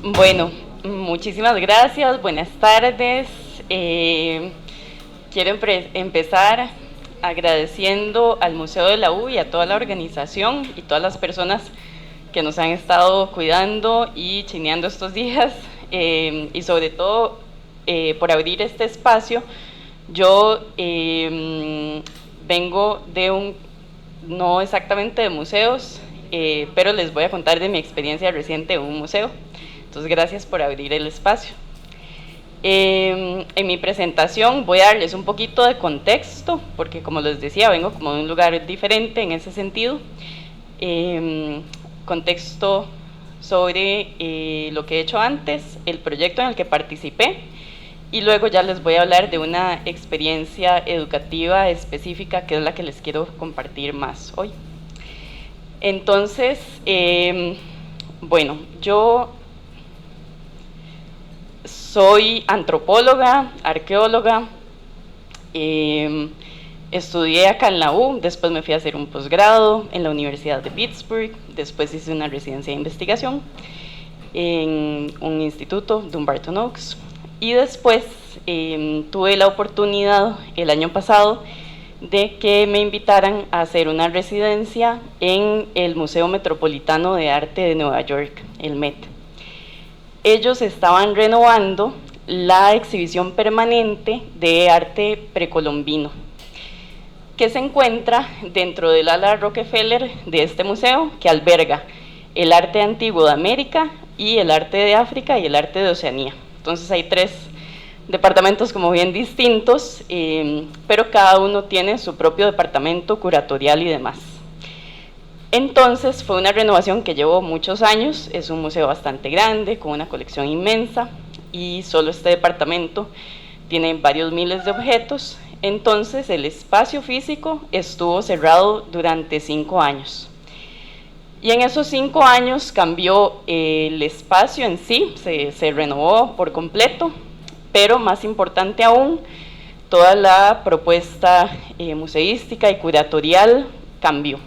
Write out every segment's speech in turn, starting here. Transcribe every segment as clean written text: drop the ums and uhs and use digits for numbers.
Bueno, muchísimas gracias, buenas tardes. Quiero empezar agradeciendo al Museo de la U y a toda la organización y todas las personas que nos han estado cuidando y chineando estos días, y sobre todo por abrir este espacio. Yo vengo de no exactamente de museos, pero les voy a contar de mi experiencia reciente en un museo. Entonces, gracias por abrir el espacio. En mi presentación voy a darles un poquito de contexto, porque como les decía, vengo como de un lugar diferente en ese sentido. Contexto sobre lo que he hecho antes, el proyecto en el que participé, y luego ya les voy a hablar de una experiencia educativa específica que es la que les quiero compartir más hoy. Entonces, bueno, yo soy antropóloga, arqueóloga, estudié acá en la U, después me fui a hacer un posgrado en la Universidad de Pittsburgh, después hice una residencia de investigación en un instituto, Dumbarton Oaks, y después tuve la oportunidad el año pasado de que me invitaran a hacer una residencia en el Museo Metropolitano de Arte de Nueva York, el Met. Ellos estaban renovando la exhibición permanente de arte precolombino, que se encuentra dentro del ala Rockefeller de este museo, que alberga el arte antiguo de América y el arte de África y el arte de Oceanía. Entonces hay tres departamentos como bien distintos, pero cada uno tiene su propio departamento curatorial y demás. Entonces fue una renovación que llevó muchos años, es un museo bastante grande, con una colección inmensa, y solo este departamento tiene varios miles de objetos. Entonces el espacio físico estuvo cerrado durante 5 años. Y en esos 5 años cambió el espacio en sí, se renovó por completo, pero más importante aún, toda la propuesta museística y curatorial cambió.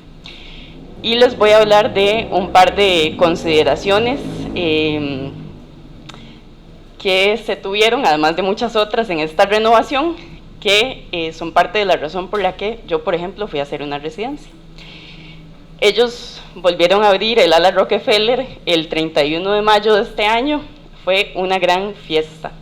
Y les voy a hablar de un par de consideraciones que se tuvieron, además de muchas otras, en esta renovación, que son parte de la razón por la que yo, por ejemplo, fui a hacer una residencia. Ellos volvieron a abrir el ala Rockefeller el 31 de mayo de este año, fue una gran fiesta.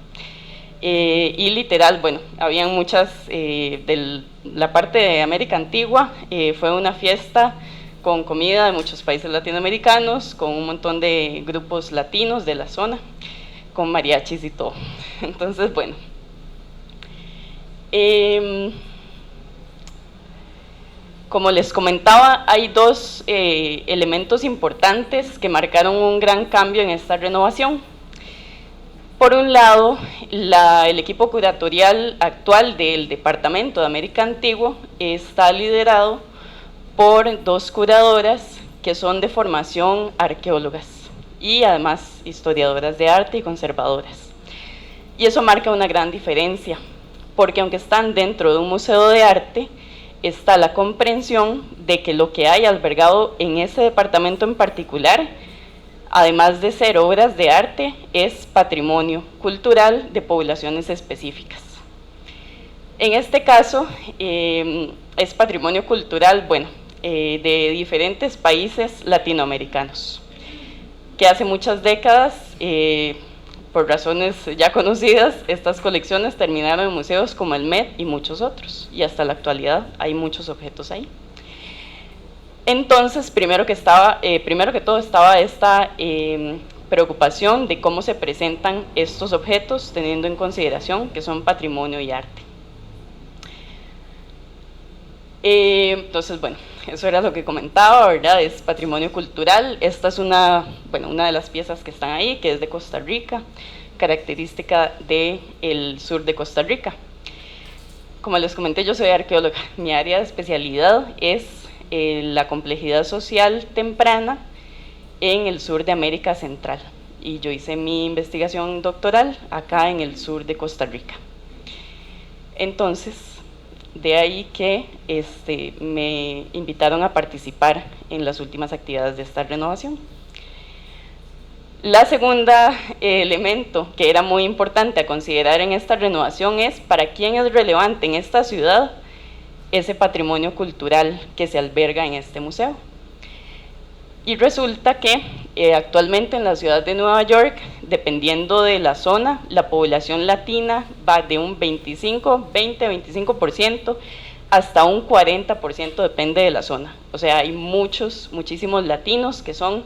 Y literal, bueno, habían muchas, de la parte de América Antigua, fue una fiesta con comida de muchos países latinoamericanos, con un montón de grupos latinos de la zona, con mariachis y todo. Entonces, bueno. Como les comentaba, hay dos elementos importantes que marcaron un gran cambio en esta renovación. Por un lado, el equipo curatorial actual del Departamento de América Antigua está liderado por 2 curadoras que son de formación arqueólogas y además historiadoras de arte y conservadoras. Y eso marca una gran diferencia, porque aunque están dentro de un museo de arte, está la comprensión de que lo que hay albergado en ese departamento en particular, además de ser obras de arte, es patrimonio cultural de poblaciones específicas. En este caso, es patrimonio cultural, bueno, de diferentes países latinoamericanos, que hace muchas décadas, por razones ya conocidas, estas colecciones terminaron en museos como el Met y muchos otros, y hasta la actualidad hay muchos objetos ahí. Entonces, primero que todo estaba esta preocupación de cómo se presentan estos objetos, teniendo en consideración que son patrimonio y arte. Entonces, bueno, eso era lo que comentaba, ¿verdad? Es patrimonio cultural. Esta es una de las piezas que están ahí, que es de Costa Rica, característica del sur de Costa Rica. Como les comenté, yo soy arqueóloga. Mi área de especialidad es la complejidad social temprana en el sur de América Central. Y yo hice mi investigación doctoral acá en el sur de Costa Rica. Entonces, de ahí que me invitaron a participar en las últimas actividades de esta renovación. La segunda elemento que era muy importante a considerar en esta renovación es para quién es relevante en esta ciudad ese patrimonio cultural que se alberga en este museo. Y resulta que actualmente en la ciudad de Nueva York, dependiendo de la zona, la población latina va de un 20-25% hasta un 40%, depende de la zona. O sea, hay muchísimos latinos que son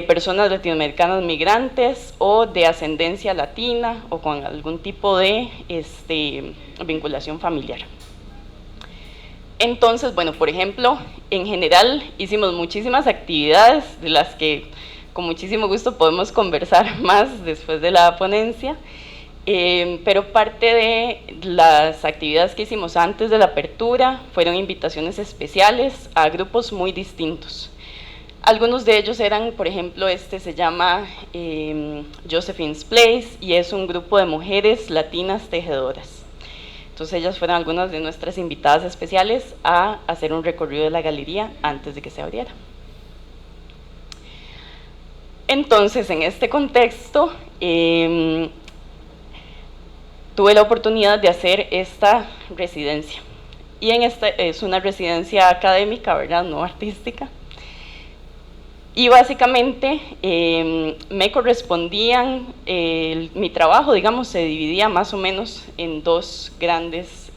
personas latinoamericanas migrantes o de ascendencia latina o con algún tipo de vinculación familiar. Entonces, bueno, por ejemplo, en general hicimos muchísimas actividades de las que con muchísimo gusto podemos conversar más después de la ponencia, pero parte de las actividades que hicimos antes de la apertura fueron invitaciones especiales a grupos muy distintos. Algunos de ellos eran, por ejemplo, se llama Josephine's Place y es un grupo de mujeres latinas tejedoras. Entonces ellas fueron algunas de nuestras invitadas especiales a hacer un recorrido de la galería antes de que se abriera. Entonces, en este contexto, tuve la oportunidad de hacer esta residencia. Y es una residencia académica, ¿verdad? No artística. Y básicamente me correspondían, mi trabajo, digamos, se dividía más o menos en dos grandes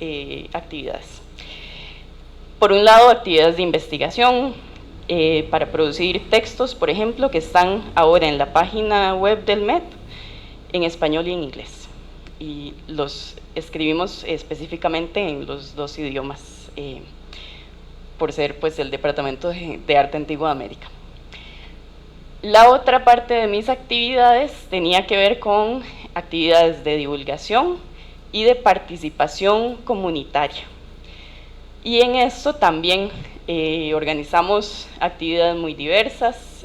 actividades. Por un lado, actividades de investigación para producir textos, por ejemplo, que están ahora en la página web del MET, en español y en inglés. Y los escribimos específicamente en los dos idiomas, por ser pues, el Departamento de Arte Antiguo de América. La otra parte de mis actividades tenía que ver con actividades de divulgación y de participación comunitaria. Y en esto también organizamos actividades muy diversas,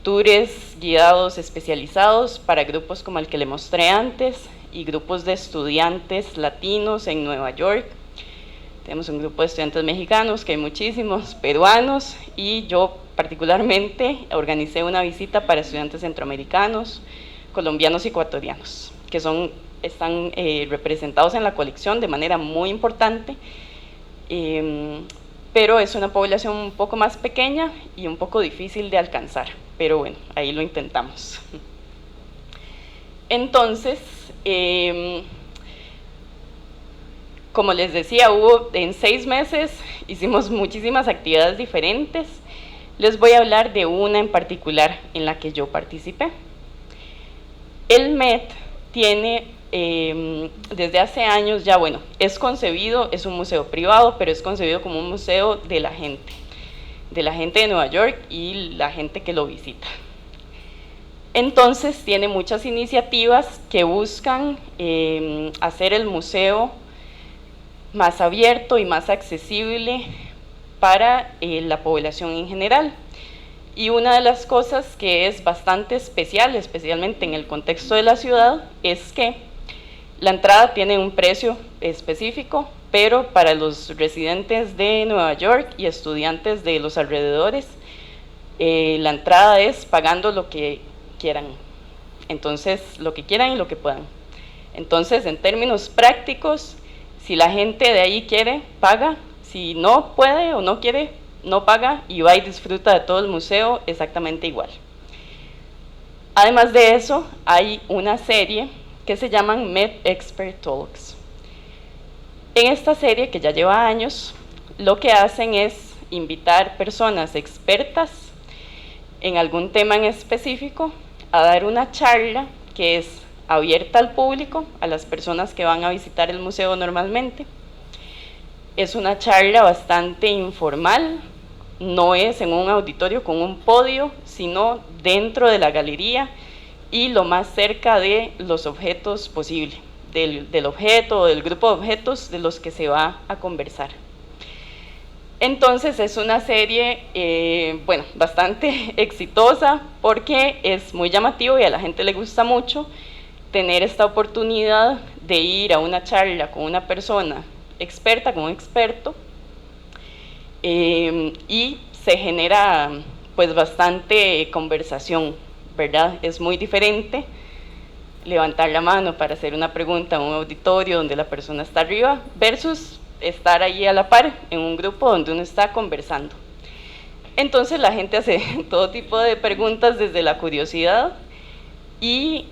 tours guiados especializados para grupos como el que le mostré antes y grupos de estudiantes latinos en Nueva York. Tenemos un grupo de estudiantes mexicanos, que hay muchísimos, peruanos, y yo particularmente organicé una visita para estudiantes centroamericanos, colombianos y ecuatorianos, que están representados en la colección de manera muy importante, pero es una población un poco más pequeña y un poco difícil de alcanzar, pero bueno, ahí lo intentamos. Entonces, como les decía, en 6 meses hicimos muchísimas actividades diferentes. Les voy a hablar de una en particular en la que yo participé. El MET tiene, desde hace años ya, bueno, es un museo privado, pero es concebido como un museo de la gente de Nueva York y la gente que lo visita. Entonces tiene muchas iniciativas que buscan hacer el museo más abierto y más accesible para la población en general. Y una de las cosas que es bastante especial, especialmente en el contexto de la ciudad, es que la entrada tiene un precio específico, pero para los residentes de Nueva York y estudiantes de los alrededores, la entrada es pagando lo que quieran. Entonces, lo que quieran y lo que puedan. Entonces, en términos prácticos, si la gente de ahí quiere, paga. Si no puede o no quiere, no paga y va y disfruta de todo el museo exactamente igual. Además de eso, hay una serie que se llaman MET Expert Talks. En esta serie, que ya lleva años, lo que hacen es invitar personas expertas en algún tema en específico a dar una charla que es abierta al público, a las personas que van a visitar el museo normalmente. Es una charla bastante informal, no es en un auditorio con un podio, sino dentro de la galería y lo más cerca de los objetos posible, del objeto o del grupo de objetos de los que se va a conversar. Entonces es una serie, bueno, bastante exitosa porque es muy llamativo y a la gente le gusta mucho tener esta oportunidad de ir a una charla con una persona experta, con un experto, y se genera pues bastante conversación, ¿verdad? Es muy diferente levantar la mano para hacer una pregunta en un auditorio donde la persona está arriba versus estar ahí a la par en un grupo donde uno está conversando. Entonces la gente hace todo tipo de preguntas desde la curiosidad y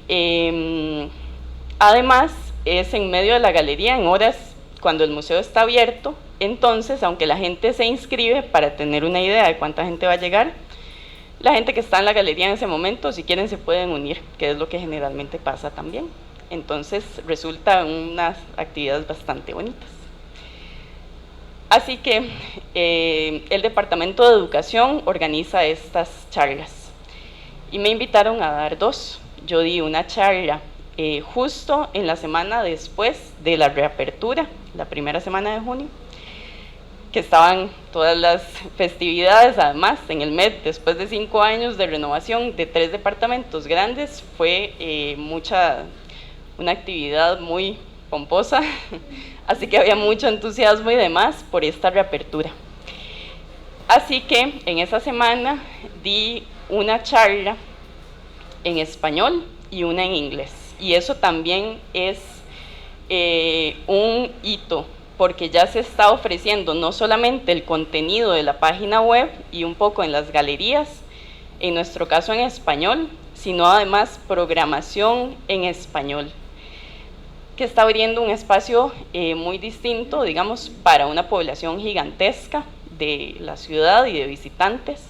además es en medio de la galería, en horas cuando el museo está abierto. Entonces, aunque la gente se inscribe para tener una idea de cuánta gente va a llegar, la gente que está en la galería en ese momento, si quieren, se pueden unir, que es lo que generalmente pasa también. Entonces, resulta unas actividades bastante bonitas. Así que el Departamento de Educación organiza estas charlas y me invitaron a dar dos. Yo di una charla justo en la semana después de la reapertura, la primera semana de junio, que estaban todas las festividades. Además, en el MED, después de 5 años de renovación de 3 departamentos grandes, fue una actividad muy pomposa, así que había mucho entusiasmo y demás por esta reapertura. Así que en esa semana di una charla en español y una en inglés, y eso también es un hito, porque ya se está ofreciendo no solamente el contenido de la página web y un poco en las galerías, en nuestro caso en español, sino además programación en español, que está abriendo un espacio muy distinto, digamos, para una población gigantesca de la ciudad y de visitantes,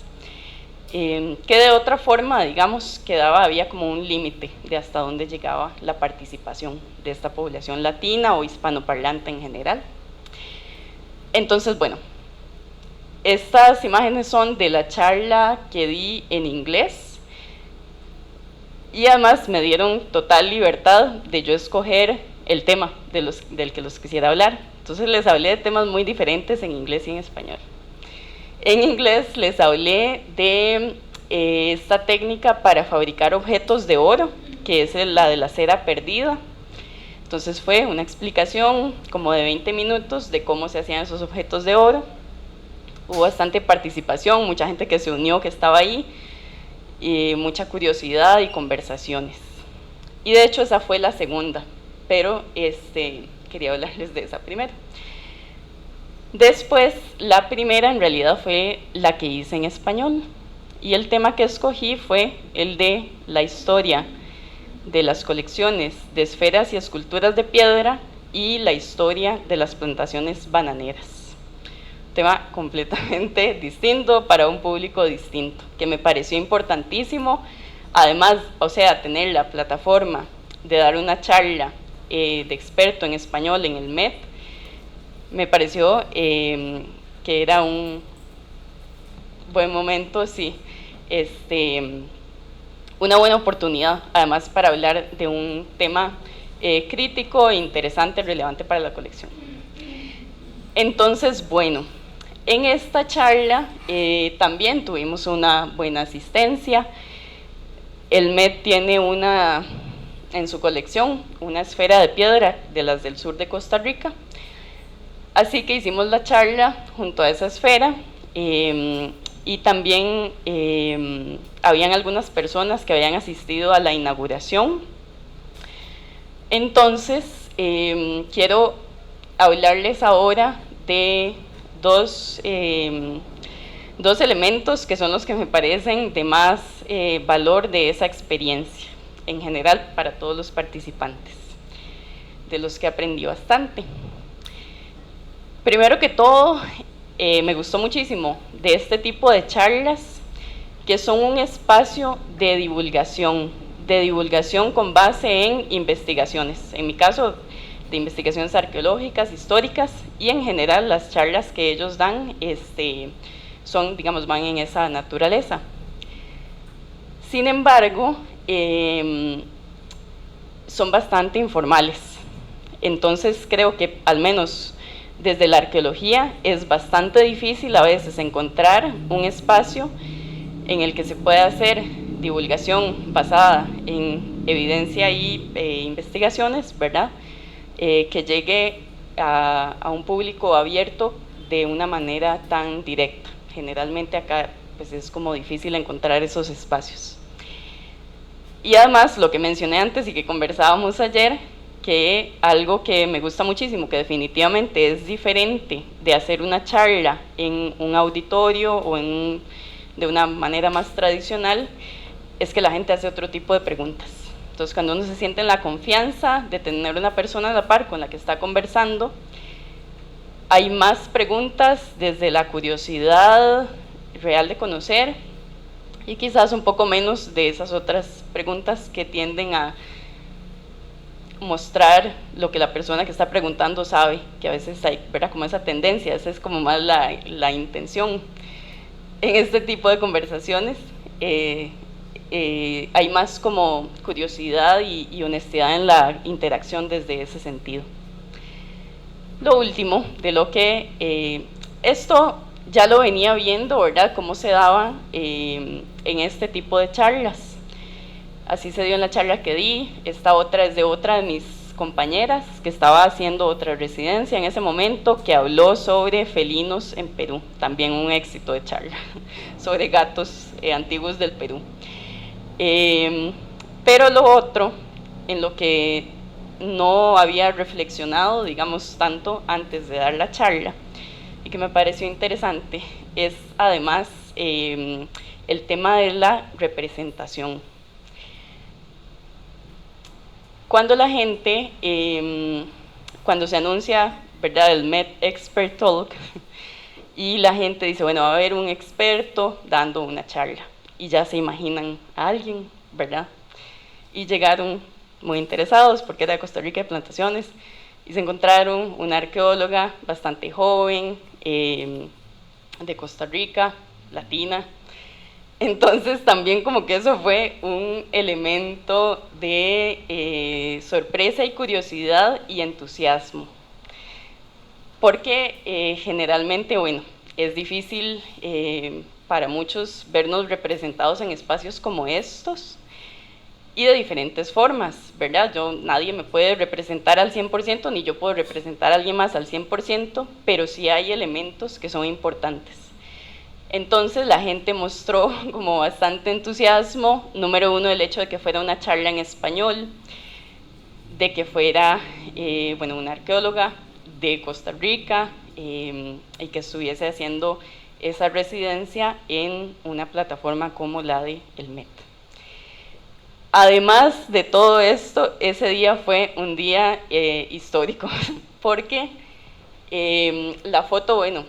que de otra forma, digamos, había como un límite de hasta dónde llegaba la participación de esta población latina o hispanoparlante en general. Entonces, bueno, estas imágenes son de la charla que di en inglés y además me dieron total libertad de yo escoger el tema del que los quisiera hablar. Entonces les hablé de temas muy diferentes en inglés y en español. En inglés les hablé de esta técnica para fabricar objetos de oro, que es la de la cera perdida. Entonces fue una explicación como de 20 minutos de cómo se hacían esos objetos de oro. Hubo bastante participación, mucha gente que se unió, que estaba ahí, y mucha curiosidad y conversaciones. Y de hecho esa fue la segunda, pero quería hablarles de esa primera. Después, la primera en realidad fue la que hice en español, y el tema que escogí fue el de la historia de las colecciones de esferas y esculturas de piedra y la historia de las plantaciones bananeras. Tema completamente distinto para un público distinto, que me pareció importantísimo. Además, o sea, tener la plataforma de dar una charla de experto en español en el MED, me pareció que era un buen momento, sí, una buena oportunidad, además, para hablar de un tema crítico, interesante, relevante para la colección. Entonces, bueno, en esta charla también tuvimos una buena asistencia. El MED tiene en su colección una esfera de piedra de las del sur de Costa Rica, así que hicimos la charla junto a esa esfera. Y también habían algunas personas que habían asistido a la inauguración. Entonces, quiero hablarles ahora de dos elementos que son los que me parecen de más valor de esa experiencia, en general para todos los participantes, de los que aprendí bastante. Primero que todo, me gustó muchísimo de este tipo de charlas, que son un espacio de divulgación con base en investigaciones, en mi caso de investigaciones arqueológicas, históricas, y en general las charlas que ellos dan son, digamos, van en esa naturaleza. Sin embargo, son bastante informales, entonces creo que al menos desde la arqueología es bastante difícil a veces encontrar un espacio en el que se pueda hacer divulgación basada en evidencia y investigaciones, ¿verdad? Que llegue a un público abierto de una manera tan directa. Generalmente acá pues es como difícil encontrar esos espacios. Y además, lo que mencioné antes y que conversábamos ayer, que algo que me gusta muchísimo, que definitivamente es diferente de hacer una charla en un auditorio o de una manera más tradicional, es que la gente hace otro tipo de preguntas. Entonces, cuando uno se siente en la confianza de tener una persona a la par con la que está conversando, hay más preguntas desde la curiosidad real de conocer y quizás un poco menos de esas otras preguntas que tienden a mostrar lo que la persona que está preguntando sabe, que a veces hay, ¿verdad?, como esa tendencia, esa es como más la intención en este tipo de conversaciones. Hay más como curiosidad y honestidad en la interacción desde ese sentido. Lo último, de lo que esto ya lo venía viendo, ¿verdad?, cómo se daba en este tipo de charlas. Así se dio en la charla que di. Esta otra es de otra de mis compañeras que estaba haciendo otra residencia en ese momento, que habló sobre felinos en Perú, también un éxito de charla, sobre gatos antiguos del Perú. Pero lo otro, en lo que no había reflexionado, digamos, tanto antes de dar la charla, y que me pareció interesante, es además el tema de la representación. Cuando la gente, cuando se anuncia, ¿verdad?, el Met Expert Talk, y la gente dice, bueno, va a haber un experto dando una charla, y ya se imaginan a alguien, ¿verdad? Y llegaron muy interesados, porque era de Costa Rica de Plantaciones, y se encontraron una arqueóloga bastante joven, de Costa Rica, latina. Entonces también como que eso fue un elemento de sorpresa y curiosidad y entusiasmo, porque generalmente, bueno, es difícil para muchos vernos representados en espacios como estos, y de diferentes formas, ¿verdad? Nadie me puede representar al 100%, ni yo puedo representar a alguien más al 100%, pero sí hay elementos que son importantes. Entonces la gente mostró como bastante entusiasmo, número uno, el hecho de que fuera una charla en español, de que fuera, bueno, una arqueóloga de Costa Rica, y que estuviese haciendo esa residencia en una plataforma como la de el MET. Además de todo esto, ese día fue un día histórico, porque la foto, bueno,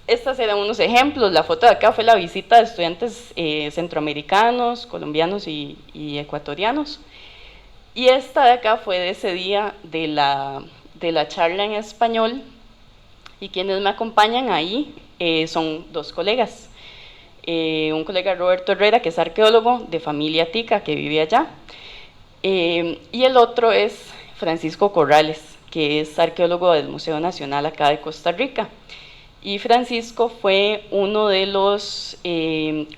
estos eran unos ejemplos. La foto de acá fue la visita de estudiantes centroamericanos, colombianos y ecuatorianos. Y esta de acá fue de ese día de la charla en español, y quienes me acompañan ahí son dos colegas. Un colega, Roberto Herrera, que es arqueólogo de familia tica, que vive allá, y el otro es Francisco Corrales, que es arqueólogo del Museo Nacional acá de Costa Rica. Y Francisco fue uno de los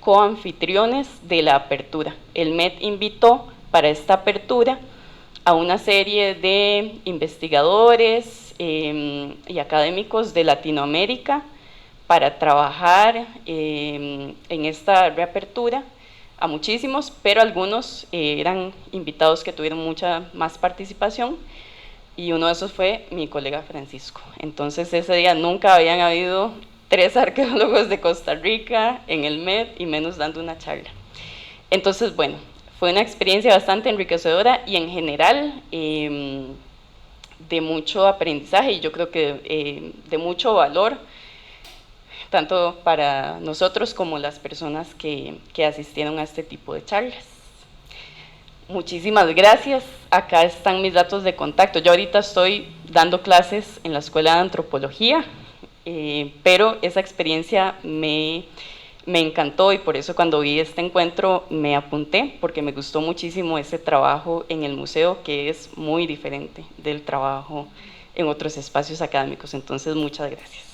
coanfitriones de la apertura. El MET invitó para esta apertura a una serie de investigadores y académicos de Latinoamérica para trabajar en esta reapertura, a muchísimos, pero algunos eran invitados que tuvieron mucha más participación, y uno de esos fue mi colega Francisco. Entonces ese día nunca habían habido 3 arqueólogos de Costa Rica en el MET, y menos dando una charla. Entonces, bueno, fue una experiencia bastante enriquecedora y en general de mucho aprendizaje, y yo creo que de mucho valor, tanto para nosotros como las personas que asistieron a este tipo de charlas. Muchísimas gracias. Acá están mis datos de contacto. Yo ahorita estoy dando clases en la Escuela de Antropología, pero esa experiencia me encantó, y por eso cuando vi este encuentro me apunté, porque me gustó muchísimo ese trabajo en el museo, que es muy diferente del trabajo en otros espacios académicos. Entonces, muchas gracias.